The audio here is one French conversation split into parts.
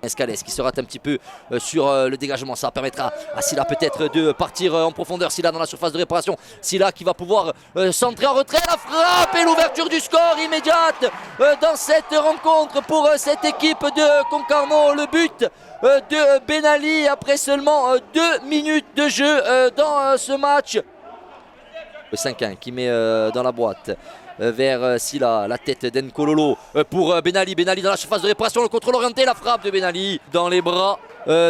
Escalès qui se rate un petit peu sur le dégagement, ça permettra à Sylla peut-être de partir en profondeur. Sylla dans la surface de réparation, Sylla qui va pouvoir centrer en retrait, la frappe et l'ouverture du score immédiate dans cette rencontre pour cette équipe de Concarneau. Le but de Ben Ali après seulement 2 minutes de jeu dans ce match. Le 5-1 qui met dans la boîte vers Sylla, la tête d'Nkololo pour Ben Ali. Ben Ali dans la surface de réparation, le contrôle orienté, la frappe de Ben Ali dans les bras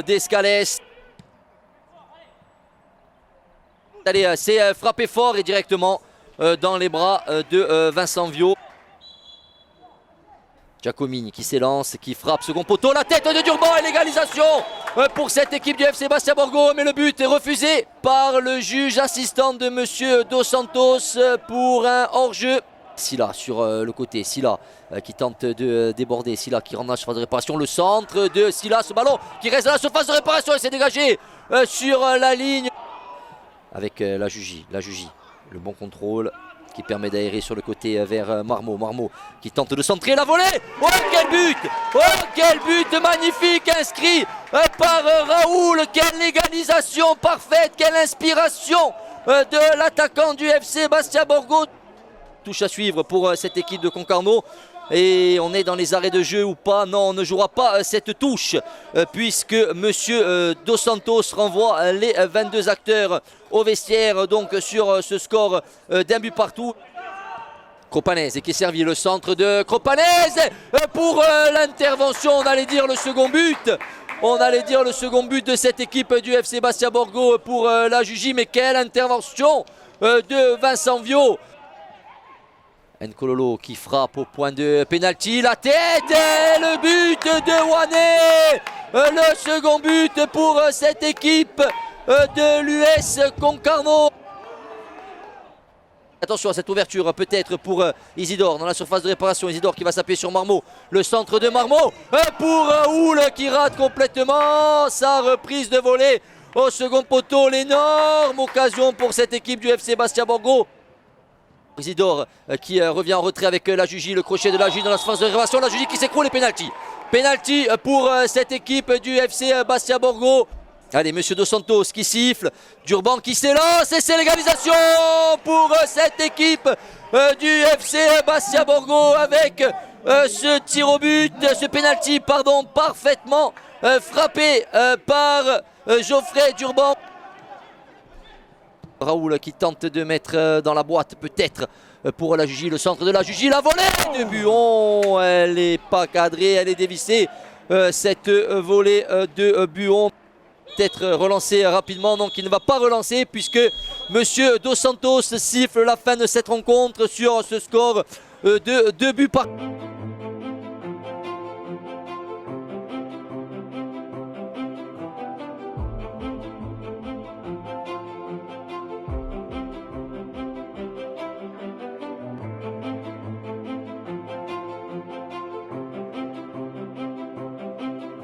d'Escalès. Allez, c'est frappé fort et directement dans les bras de Vincent Viau. Giacomini qui s'élance, qui frappe, second poteau, la tête de Durban et l'égalisation pour cette équipe du FC Bastia Borgo. Mais le but est refusé par le juge assistant de Monsieur Dos Santos pour un hors-jeu. Sylla sur le côté, Sylla qui tente de déborder, Sylla qui rentre dans la surface de réparation, le centre de Sylla, ce ballon qui reste dans la surface de réparation et s'est dégagé sur la ligne. Avec la Jugie, le bon contrôle qui permet d'aérer sur le côté vers Marmot. Marmot qui tente de centrer la volée. Oh quel but! Oh quel but magnifique inscrit par Raoul. Quelle égalisation parfaite, quelle inspiration de l'attaquant du FC Bastia Borgo. Touche à suivre pour cette équipe de Concarneau. Et on est dans les arrêts de jeu ou pas? Non, on ne jouera pas cette touche puisque Monsieur Dos Santos renvoie les 22 acteurs au vestiaire donc sur ce score d'un but partout. Cropanese qui est servi, le centre de Cropanese pour l'intervention, on allait dire le second but. On allait dire le second but de cette équipe du FC Bastia Borgo pour la Jugie, mais quelle intervention de Vincent Viau. Nkololo qui frappe au point de pénalty, la tête et le but de Wané. Le second but pour cette équipe de l'US Concarneau. Attention à cette ouverture peut-être pour Isidore dans la surface de réparation. Isidore qui va s'appuyer sur Marmot. Le centre de Marmot pour Raoul qui rate complètement sa reprise de volée au second poteau. L'énorme occasion pour cette équipe du FC Bastia Borgo. Isidore qui revient en retrait avec la Jugie, le crochet de la Jugie dans la surface de réparation, la Jugie qui s'écroule et pénalty. Pénalty pour cette équipe du FC Bastia Borgo. Allez, Monsieur Dos Santos qui siffle, Durban qui s'élance et c'est l'égalisation pour cette équipe du FC Bastia Borgo avec ce tir au but, ce pénalty pardon, parfaitement frappé par Geoffrey Durban. Raoul qui tente de mettre dans la boîte peut-être pour la Jugie, le centre de la Jugie, la volée de Buon, elle n'est pas cadrée, elle est dévissée cette volée de Buon. Peut-être relancée rapidement, donc il ne va pas relancer puisque Monsieur Dos Santos siffle la fin de cette rencontre sur ce score de 2 buts par...